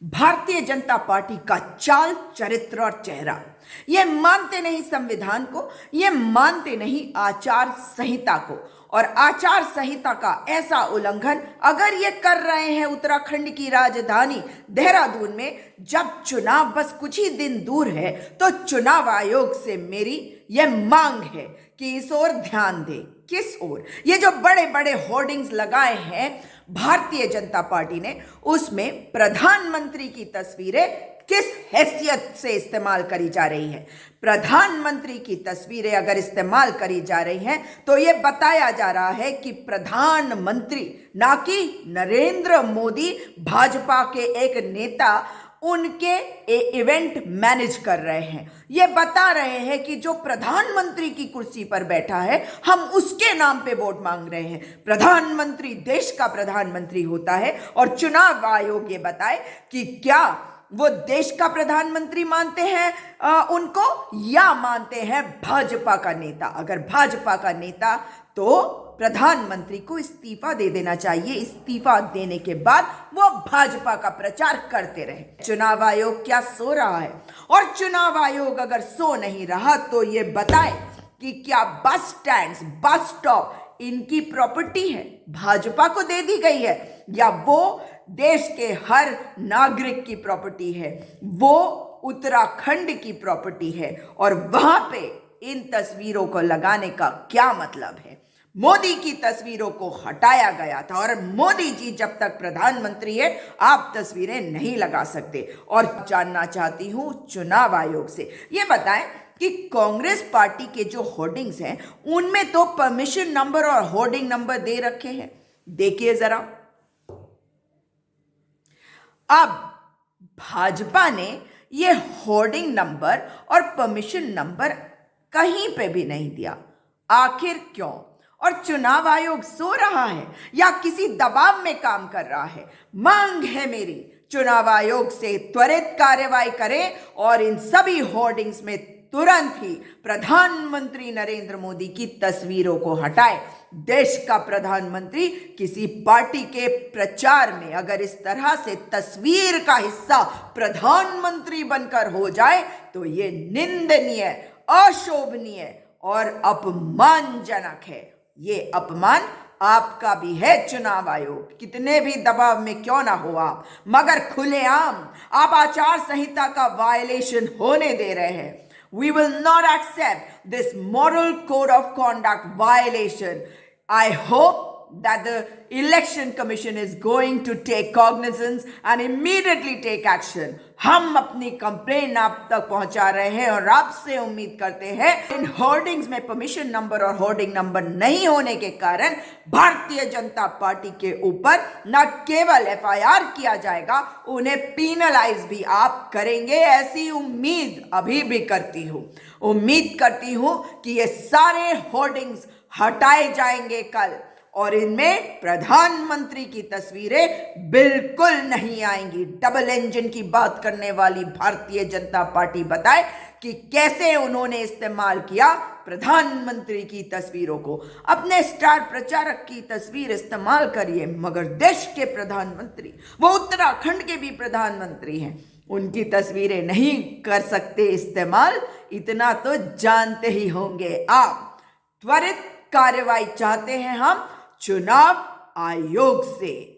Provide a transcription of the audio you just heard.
Bharatiya Janata party का चाल, चरित्र और चेहरा, ये मानते नहीं संविधान को, ये मानते नहीं आचार संहिता को। और आचार संहिता का ऐसा उल्लंघन अगर ये कर रहे हैं उत्तराखंड की राजधानी देहरादून में, जब चुनाव बस कुछ ही दिन दूर है, तो चुनाव आयोग से मेरी यह मांग है कि इस ओर ध्यान दे। किस ओर? ये जो बड़े बड़े होर्डिंग्स लगाए हैं भारतीय जनता पार्टी ने, उसमें प्रधानमंत्री की तस्वीरें किस हैसियत से इस्तेमाल करी जा रही है। प्रधानमंत्री की तस्वीरें अगर इस्तेमाल करी जा रही हैं तो यह बताया जा रहा है कि प्रधानमंत्री, ना कि नरेंद्र मोदी, भाजपा के एक नेता, उनके इवेंट मैनेज कर रहे हैं। ये बता रहे हैं कि जो प्रधानमंत्री की कुर्सी पर बैठा है, हम उसके नाम पे वोट मांग रहे हैं। प्रधानमंत्री देश का प्रधानमंत्री होता है और चुनाव आयोग ये बताए कि क्या वो देश का प्रधानमंत्री मानते हैं उनको, या मानते हैं भाजपा का नेता। अगर भाजपा का नेता, तो प्रधानमंत्री को इस्तीफा दे देना चाहिए। इस्तीफा देने के बाद वो भाजपा का प्रचार करते रहे। चुनाव आयोग क्या सो रहा है? और चुनाव आयोग अगर सो नहीं रहा तो ये बताए कि क्या बस स्टैंड्स, बस स्टॉप इनकी प्रॉपर्टी है, भाजपा को दे दी गई है, या वो देश के हर नागरिक की प्रॉपर्टी है, वो उत्तराखंड की प्रॉपर्टी है। और वहां पे इन तस्वीरों को लगाने का क्या मतलब है? मोदी की तस्वीरों को हटाया गया था और मोदी जी जब तक प्रधानमंत्री है, आप तस्वीरें नहीं लगा सकते। और जानना चाहती हूं चुनाव आयोग से, ये बताएं कि कांग्रेस पार्टी के जो होर्डिंग्स हैं उनमें तो परमिशन नंबर और होर्डिंग नंबर दे रखे हैं। देखिए जरा, अब भाजपा ने ये होर्डिंग नंबर और परमिशन नंबर कहीं पे भी नहीं दिया। आखिर क्यों? और चुनाव आयोग सो रहा है या किसी दबाव में काम कर रहा है? मांग है मेरी, चुनाव आयोग से त्वरित कार्रवाई करें और इन सभी होर्डिंग्स में तुरंत ही प्रधानमंत्री नरेंद्र मोदी की तस्वीरों को हटाए। देश का प्रधानमंत्री किसी पार्टी के प्रचार में अगर इस तरह से तस्वीर का हिस्सा प्रधानमंत्री बनकर हो जाए तो ये निंदनीय, अशोभनीय और अपमानजनक है। ये अपमान आपका भी है चुनाव आयोग, कितने भी दबाव में क्यों ना हो आप, मगर खुलेआम आप आचार संहिता का वायलेशन होने दे रहे हैं। We will not accept this moral code of conduct violation. I hope that the election commission is going to take cognizance and immediately take action. हम अपनी कंप्लेन आप तक पहुंचा रहे हैं और आपसे उम्मीद करते हैं इन होर्डिंग्स में परमिशन नंबर और होर्डिंग नंबर नहीं होने के कारण भारतीय जनता पार्टी के ऊपर न केवल एफआईआर किया जाएगा, उन्हें पीनलाइज भी आप करेंगे। ऐसी उम्मीद अभी भी करती हूं। उम्मीद करती हूं कि ये सारे होर्डिंग्स हटाए जाएंगे कल और इनमें प्रधानमंत्री की तस्वीरें बिल्कुल नहीं आएंगी। डबल इंजन की बात करने वाली भारतीय जनता पार्टी बताए कि कैसे उन्होंने इस्तेमाल किया प्रधानमंत्री की तस्वीरों को। अपने स्टार प्रचारक की तस्वीर इस्तेमाल करिए, मगर देश के प्रधानमंत्री, वो उत्तराखंड के भी प्रधानमंत्री हैं, उनकी तस्वीरें नहीं कर सकते इस्तेमाल। इतना तो जानते ही होंगे आप। त्वरित कार्रवाई चाहते हैं हम चुनाव आयोग से।